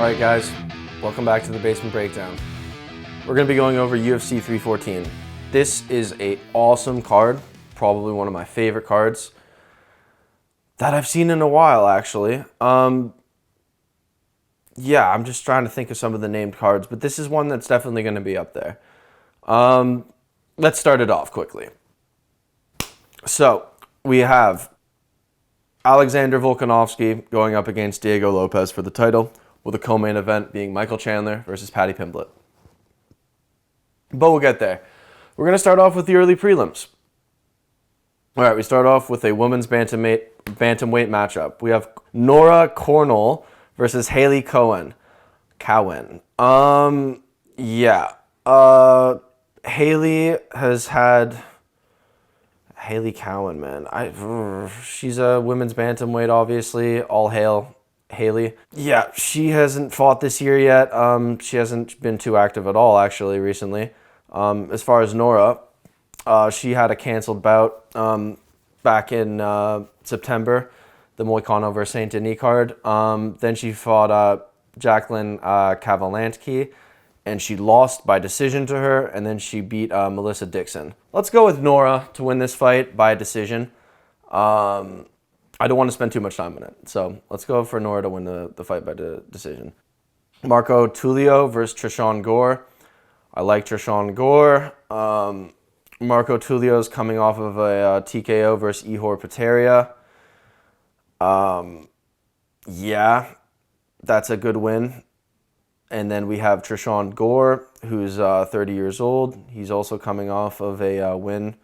All right, guys, welcome back to the Basement Breakdown. We're going to be going over UFC 314. This is an awesome card, probably one of my favorite cards that I've seen in a while, actually. Yeah, I'm just trying to think of some of the named cards, but this is one that's definitely going to be up there. Let's start it off quickly. So, we have Alexander Volkanovski going up against Diego Lopez for the title, with the co-main event being Michael Chandler versus Paddy Pimblett. But we'll get there. We're going to start off with the early prelims. All right, we start off with a women's bantamweight matchup. We have Nora Cornell versus Haley Cowan. Haley has had... Haley Cowan, man. She's a women's bantamweight, obviously. All hail Haley. Yeah, she hasn't fought this year yet. She hasn't been too active at all, actually, recently. As far as Nora, she had a canceled bout back in September, the Moicano versus Saint Denis card. Then she fought Jacqueline Kavalantki, and she lost by decision to her, and then she beat Melissa Dixon. Let's go with Nora to win this fight by decision. I don't want to spend too much time on it, so let's go for Nora to win the fight by decision. Marco Tulio versus Trishan Gore. I like Trishan Gore. Marco Tulio's coming off of a TKO versus Ihor Potieria. Yeah, that's a good win. And then we have Trishan Gore, who's 30 years old. He's also coming off of a win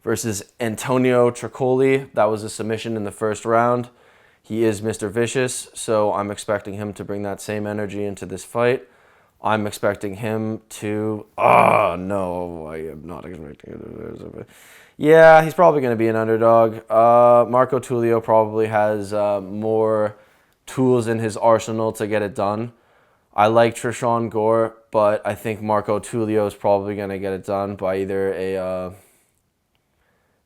versus Antonio Tricoli. That was a submission in the first round. He is Mr. Vicious, so I'm expecting him to bring that same energy into this fight. I'm expecting him to... no, I am not expecting it. Yeah, he's probably going to be an underdog. Marco Tulio probably has more tools in his arsenal to get it done. I like Trishan Gore, but I think Marco Tulio is probably going to get it done by either a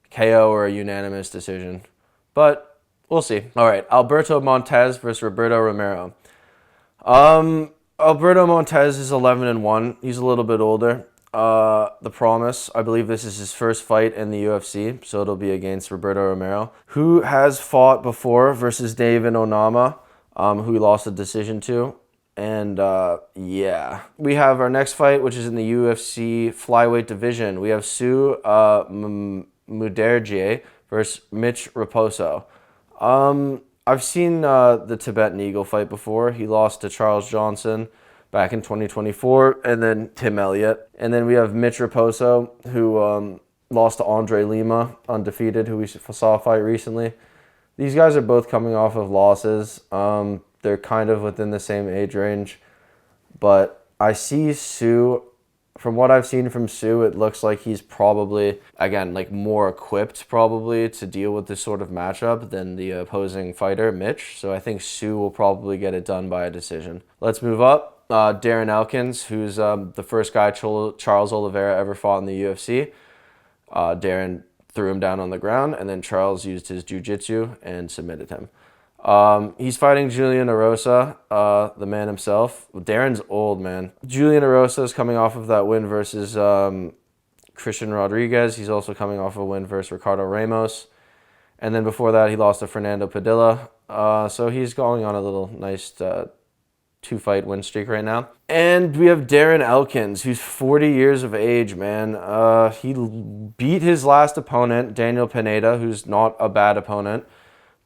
KO or a unanimous decision. But we'll see. All right, Alberto Montez versus Roberto Romero. Alberto Montez is 11-1. He's a little bit older. The Promise, I believe this is his first fight in the UFC, so it'll be against Roberto Romero, who has fought before versus David Onama, who he lost a decision to. And, yeah. We have our next fight, which is in the UFC flyweight division. We have Sue Muderje versus Mitch Raposo. I've seen the Tibetan Eagle fight before. He lost to Charles Johnson back in 2024, and then Tim Elliott. And then we have Mitch Raposo, who lost to Andre Lima, undefeated, who we saw fight recently. These guys are both coming off of losses. They're kind of within the same age range. But I see Sue, from what I've seen from Sue, it looks like he's probably, again, like more equipped probably to deal with this sort of matchup than the opposing fighter, Mitch. So I think Sue will probably get it done by a decision. Let's move up. Darren Elkins, who's the first guy Charles Oliveira ever fought in the UFC. Darren threw him down on the ground, and then Charles used his jiu-jitsu and submitted him. He's fighting Julian Erosa, the man himself. Darren's old, man. Julian Erosa is coming off of that win versus Christian Rodriguez. He's also coming off a win versus Ricardo Ramos. And then before that, he lost to Fernando Padilla. So he's going on a little nice two-fight win streak right now. And we have Darren Elkins, who's 40 years of age, man. He beat his last opponent, Daniel Pineda, who's not a bad opponent,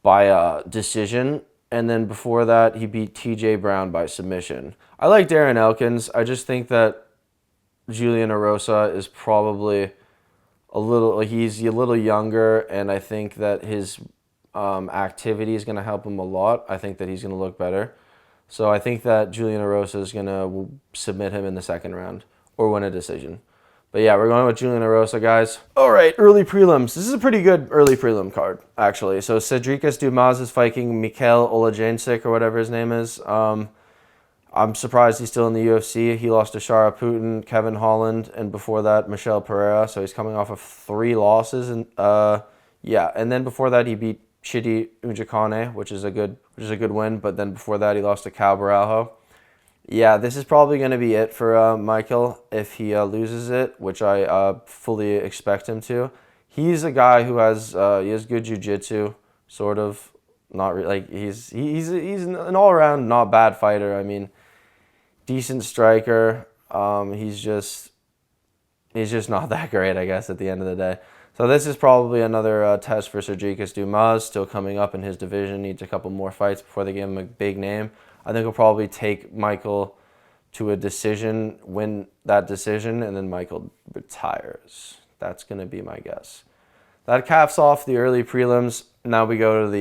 by decision, and then before that, he beat TJ Brown by submission. I like Darren Elkins. I just think that Julian Erosa is probably he's a little younger, and I think that his activity is going to help him a lot. I think that he's going to look better. So I think that Julian Erosa is going to submit him in the second round or win a decision. But yeah, we're going with Julian Erosa, guys. All right, early prelims. This is a pretty good early prelim card, actually. So Cedricus Dumas is fighting Mikhail Olajancic, or whatever his name is. I'm surprised he's still in the UFC. He lost to Shara Putin, Kevin Holland, and before that, Michelle Pereira. So he's coming off of 3 losses. And then before that, he beat Chidi Ujikane, which is a good win. But then before that, he lost to Cal Barajo. Yeah, this is probably going to be it for Michael if he loses it, which I fully expect him to. He's a guy who has good jiu-jitsu, sort of. Not really, like he's an all-around not bad fighter. I mean, decent striker. He's just not that great, I guess, at the end of the day. So this is probably another test for Sergikas Dumas, still coming up in his division. Needs a couple more fights before they give him a big name. I think he'll probably take Michael to a decision, win that decision, and then Michael retires. That's going to be my guess. That caps off the early prelims. Now we go to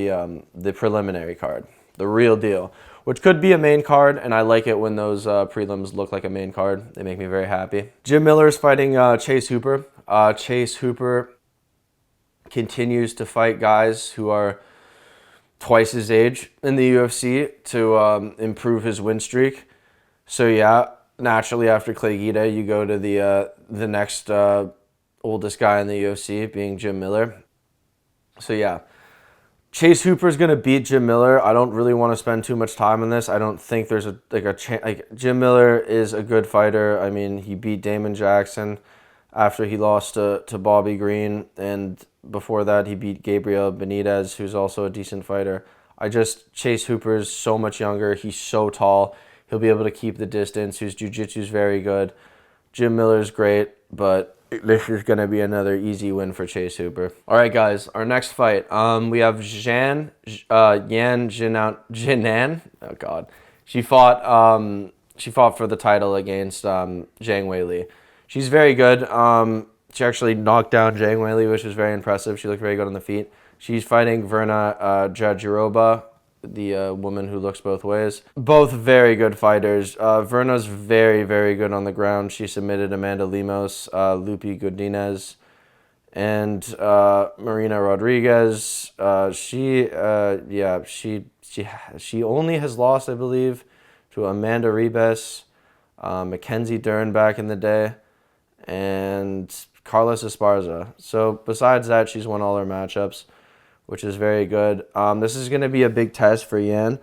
the preliminary card, the real deal, which could be a main card, and I like it when those prelims look like a main card. They make me very happy. Jim Miller is fighting Chase Hooper. Chase Hooper continues to fight guys who are twice his age in the UFC to improve his win streak. So yeah, naturally after Clay Guida, you go to the next oldest guy in the UFC, being Jim Miller. So yeah, Chase Hooper is going to beat Jim Miller. I don't really want to spend too much time on this. I don't think there's a chance. Like, Jim Miller is a good fighter. I mean, he beat Damon Jackson after he lost to Bobby Green, and before that he beat Gabriel Benitez, who's also a decent fighter. Chase Hooper is so much younger. He's so tall. He'll be able to keep the distance. His jiu-jitsu is very good. Jim Miller's great, but this is going to be another easy win for Chase Hooper. All right, guys, our next fight. We have Yan Jinan. Oh God, she fought for the title against Zhang Weili. She's very good. She actually knocked down Zhang Weili, which was very impressive. She looked very good on the feet. She's fighting Verna Jajiroba, the woman who looks both ways. Both very good fighters. Verna's very, very good on the ground. She submitted Amanda Lemos, Lupi Godinez, and Marina Rodriguez. She only has lost, I believe, to Amanda Ribes, Mackenzie Dern back in the day, and Carlos Esparza. So besides that, she's won all her matchups, which is very good. This is going to be a big test for Yan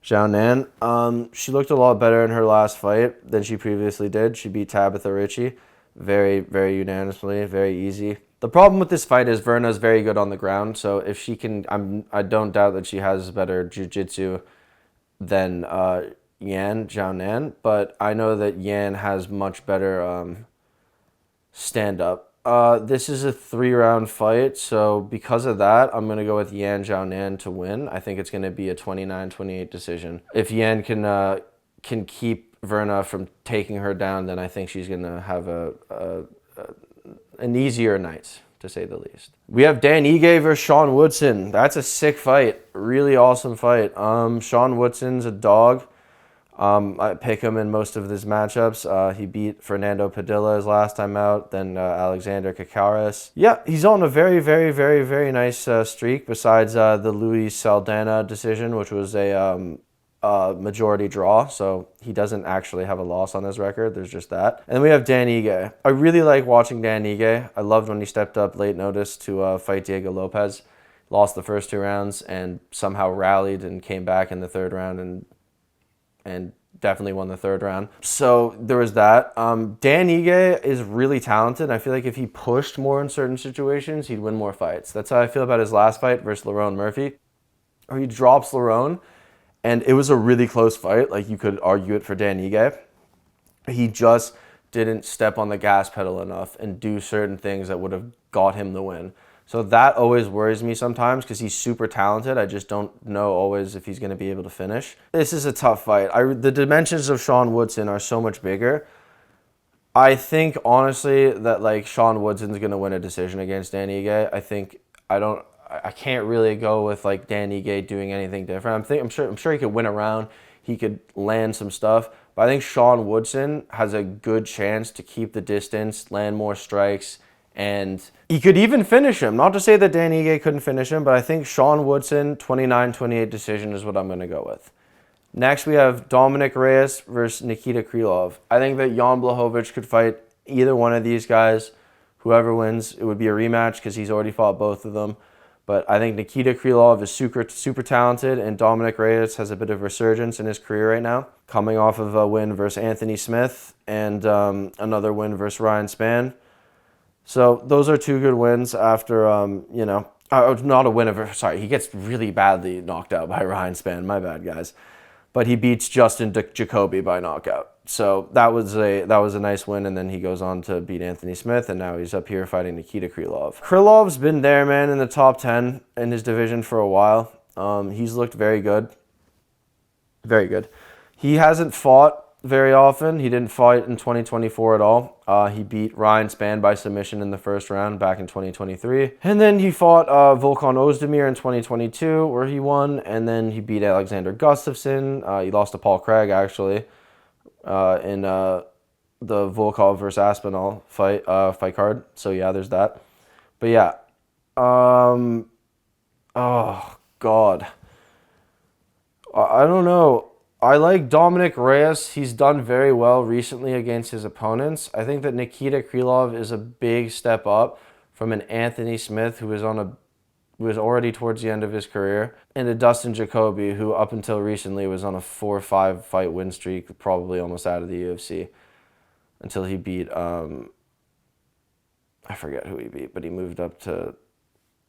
Xiaonan. She looked a lot better in her last fight than she previously did. She beat Tabitha Ricci very, very unanimously, very easy. The problem with this fight is Verna's very good on the ground, so if she can, I don't doubt that she has better jiu-jitsu than Yan Xiaonan, but I know that Yan has much better stand-up. This is a 3-round fight, so because of that, I'm going to go with Yan Xiaonan to win. I think it's going to be a 29-28 decision. If Yan can keep Verna from taking her down, then I think she's going to have an easier night, to say the least. We have Dan Ige versus Sean Woodson. That's a sick fight. Really awesome fight. Sean Woodson's a dog. I pick him in most of his matchups. He beat Fernando Padilla his last time out, then Alexander Kakaris. Yeah, he's on a very, very, very, very nice streak, besides the Luis Saldana decision, which was a majority draw, so he doesn't actually have a loss on his record. There's just that. And then we have Dan Ige. I really like watching Dan Ige. I loved when he stepped up late notice to fight Diego Lopez. Lost the first 2 rounds and somehow rallied and came back in the 3rd round and definitely won the 3rd round. So there was that. Dan Ige is really talented. I feel like if he pushed more in certain situations, he'd win more fights. That's how I feel about his last fight versus Lerone Murphy, where he drops Lerone, and it was a really close fight. Like, you could argue it for Dan Ige. He just didn't step on the gas pedal enough and do certain things that would have got him the win. So that always worries me sometimes because he's super talented. I just don't know always if he's going to be able to finish. This is a tough fight. The dimensions of Sean Woodson are so much bigger. I think, honestly, that like Sean Woodson's going to win a decision against Dan Ige. I can't really go with like Dan Ige doing anything different. I'm sure he could win a round. He could land some stuff. But I think Sean Woodson has a good chance to keep the distance, land more strikes, and he could even finish him. Not to say that Dan Ige couldn't finish him, but I think Sean Woodson, 29-28 decision is what I'm going to go with. Next, we have Dominic Reyes versus Nikita Krylov. I think that Jan Blachowicz could fight either one of these guys. Whoever wins, it would be a rematch because he's already fought both of them. But I think Nikita Krylov is super talented, and Dominic Reyes has a bit of resurgence in his career right now, coming off of a win versus Anthony Smith and another win versus Ryan Spann. So those are two good wins after, not a win of, sorry, he gets really badly knocked out by Ryan Spann. My bad, guys. But he beats Justin Jacoby by knockout. So that was a nice win, and then he goes on to beat Anthony Smith, and now he's up here fighting Nikita Krylov. Krylov's been there, man, in the top 10 in his division for a while. He's looked very good. Very good. He hasn't fought very often. He didn't fight in 2024 at all. He beat Ryan Spann by submission in the first round back in 2023. And then he fought Volkanovski in 2022 where he won. And then he beat Alexander Gustafsson. He lost to Paul Craig, actually, in the Volkov versus Aspinall fight card. So, yeah, there's that. But, yeah. Oh, God. I don't know. I like Dominic Reyes. He's done very well recently against his opponents. I think that Nikita Krylov is a big step up from an Anthony Smith who was already towards the end of his career, and a Dustin Jacoby who up until recently was on a 4-5 fight win streak, probably almost out of the UFC, until he beat I forget who he beat, but he moved up to,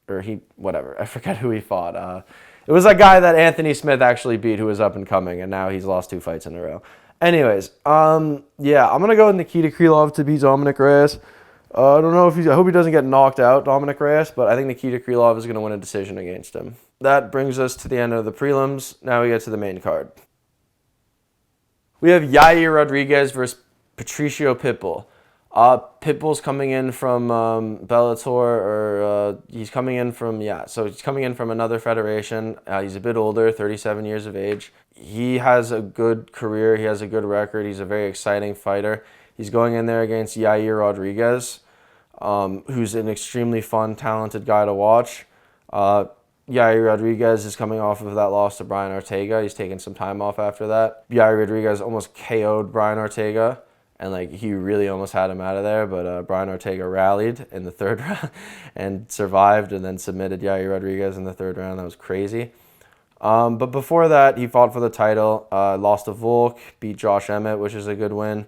I forget who he fought. It was a guy that Anthony Smith actually beat who was up and coming, and now he's lost 2 fights in a row. Anyways, yeah, I'm going to go with Nikita Krylov to beat Dominic Reyes. I don't know I hope he doesn't get knocked out, Dominic Reyes, but I think Nikita Krylov is going to win a decision against him. That brings us to the end of the prelims. Now we get to the main card. We have Yair Rodriguez versus Patricio Pitbull. Pitbull's coming in from Bellator, or he's coming in from another federation. He's a bit older, 37 years of age. He has a good career. He has a good record. He's a very exciting fighter. He's going in there against Yair Rodriguez, who's an extremely fun, talented guy to watch. Yair Rodriguez is coming off of that loss to Brian Ortega. He's taken some time off after that. Yair Rodriguez almost KO'd Brian Ortega. And he really almost had him out of there, but Brian Ortega rallied in the third round and survived, and then submitted Yair Rodriguez in the third round. That was crazy. But before that, he fought for the title, lost to Volk, beat Josh Emmett, which is a good win.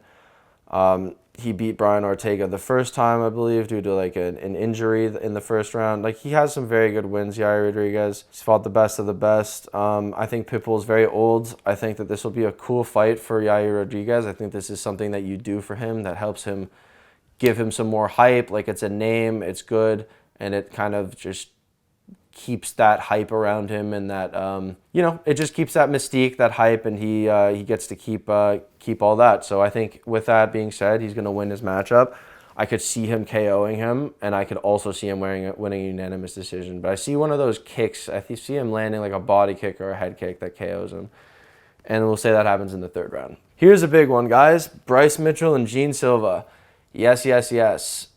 He beat Brian Ortega the first time, I believe, due to an injury in the first round. He has some very good wins, Yair Rodriguez. He's fought the best of the best. I think Pitbull is very old. I think that this will be a cool fight for Yair Rodriguez. I think this is something that you do for him that helps him, give him some more hype. It's a name, it's good, and it kind of just keeps that hype around him, and that it just keeps that mystique, that hype, and he gets to keep all that. So I think with that being said, he's going to win his matchup. I could see him KOing him, and I could also see him winning a unanimous decision. But I see one of those kicks. I see him landing a body kick or a head kick that KOs him, and we'll say that happens in the third round. Here's a big one, guys. Bryce Mitchell and Gene Silva. Yes.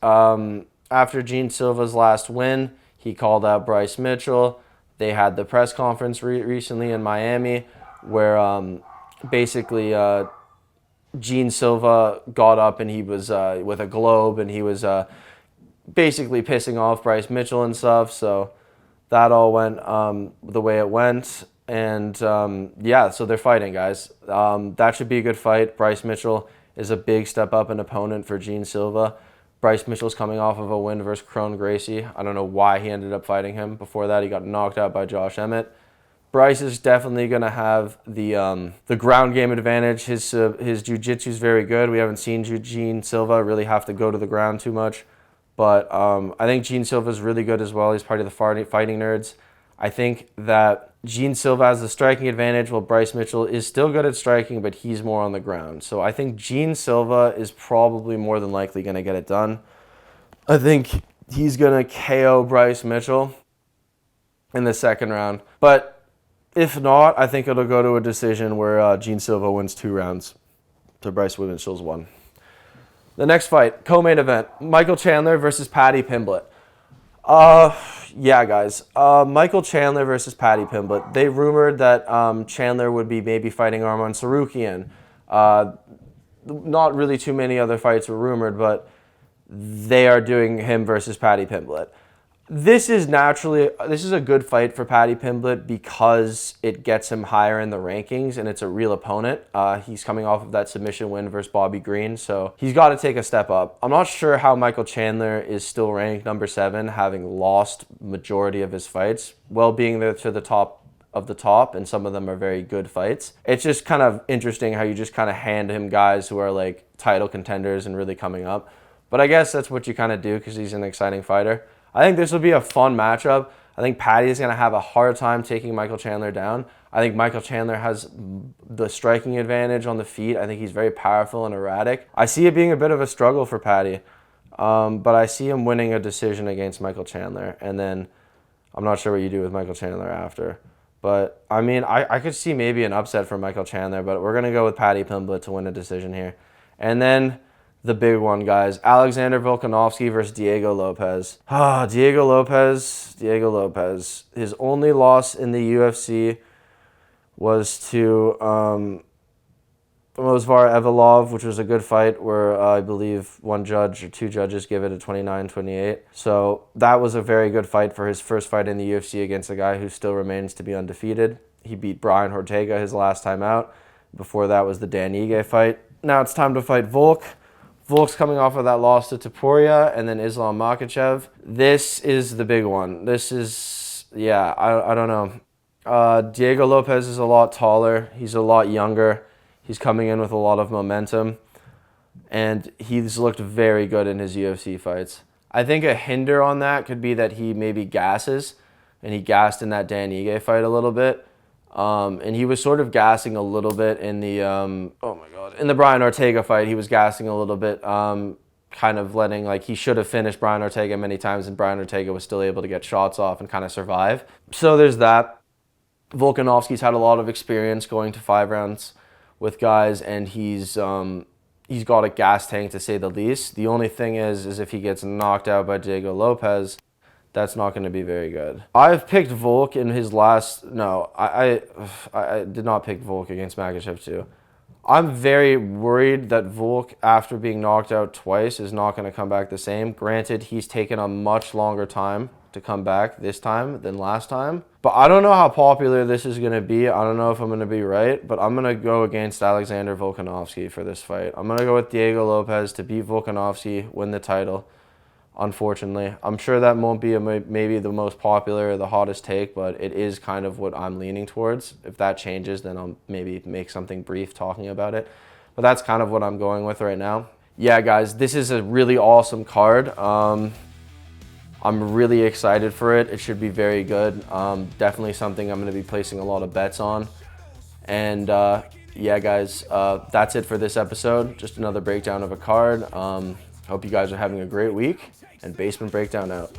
After Gene Silva's last win, he called out Bryce Mitchell. They had the press conference recently in Miami where basically Gene Silva got up and he was with a globe, and he was basically pissing off Bryce Mitchell and stuff. So that all went the way it went. And so they're fighting, guys. That should be a good fight. Bryce Mitchell is a big step up an opponent for Gene Silva. Bryce Mitchell's coming off of a win versus Kron Gracie. I don't know why he ended up fighting him. Before that, he got knocked out by Josh Emmett. Bryce is definitely going to have the ground game advantage. His jiu-jitsu is very good. We haven't seen Gene Silva really have to go to the ground too much. But I think Gene Silva is really good as well. He's part of the fighting nerds. I think that Gene Silva has the striking advantage, while Bryce Mitchell is still good at striking, but he's more on the ground. So I think Gene Silva is probably more than likely going to get it done. I think he's going to KO Bryce Mitchell in the second round. But if not, I think it'll go to a decision where Gene Silva wins 2 rounds to Bryce Mitchell's 1. The next fight, co-main event, Michael Chandler versus Paddy Pimblett. Yeah, guys. Michael Chandler versus Paddy Pimblett. They rumored that Chandler would be maybe fighting Arman Tsarukyan. Not really too many other fights were rumored, but they are doing him versus Paddy Pimblett. This is a good fight for Paddy Pimblett because it gets him higher in the rankings and it's a real opponent. He's coming off of that submission win versus Bobby Green, so he's got to take a step up. I'm not sure how Michael Chandler is still ranked number 7, having lost majority of his fights, while being there to the top of the top, and some of them are very good fights. It's just kind of interesting how you just kind of hand him guys who are like title contenders and really coming up. But I guess that's what you kind of do because he's an exciting fighter. I think this will be a fun matchup. I think Paddy is going to have a hard time taking Michael Chandler down. I think Michael Chandler has the striking advantage on the feet. I think he's very powerful and erratic. I see it being a bit of a struggle for Paddy, but I see him winning a decision against Michael Chandler. And then I'm not sure what you do with Michael Chandler after. But, I mean, I could see maybe an upset for Michael Chandler, but we're going to go with Paddy Pimblett to win a decision here. And then the big one, guys. Alexander Volkanovski versus Diego Lopez. Diego Lopez. His only loss in the UFC was to Movsar Evloev, which was a good fight where I believe one judge or two judges give it a 29-28. So that was a very good fight for his first fight in the UFC against a guy who still remains to be undefeated. He beat Brian Ortega his last time out. Before that was the Dan Ige fight. Now it's time to fight Volk. Volk's coming off of that loss to Topuria and then Islam Makhachev. This is the big one. This is, yeah, I don't know. Diego Lopez is a lot taller. He's a lot younger. He's coming in with a lot of momentum. And he's looked very good in his UFC fights. I think a hinder on that could be that he maybe gasses. And he gassed in that Dan Ige fight a little bit. And he was sort of gassing a little bit in the, in the Brian Ortega fight. He was gassing a little bit, kind of letting, like, he should have finished Brian Ortega many times, and Brian Ortega was still able to get shots off and kind of survive. So there's that. Volkanovski's had a lot of experience going to 5 rounds with guys, and he's got a gas tank to say the least. The only thing is if he gets knocked out by Diego Lopez, that's not going to be very good. I've picked Volk in his last... No, I did not pick Volk against Makhachev too. I'm very worried that Volk, after being knocked out twice, is not going to come back the same. Granted, he's taken a much longer time to come back this time than last time. But I don't know how popular this is going to be. I don't know if I'm going to be right, but I'm going to go against Alexander Volkanovski for this fight. I'm going to go with Diego Lopez to beat Volkanovski, win the title. Unfortunately, I'm sure that won't be maybe the most popular or the hottest take, but it is kind of what I'm leaning towards. If that changes, then I'll maybe make something brief talking about it. But that's kind of what I'm going with right now. Yeah, guys, this is a really awesome card. I'm really excited for it. It should be very good. Definitely something I'm going to be placing a lot of bets on. And yeah, guys, that's it for this episode. Just another breakdown of a card. Hope you guys are having a great week. And Basement Breakdown out.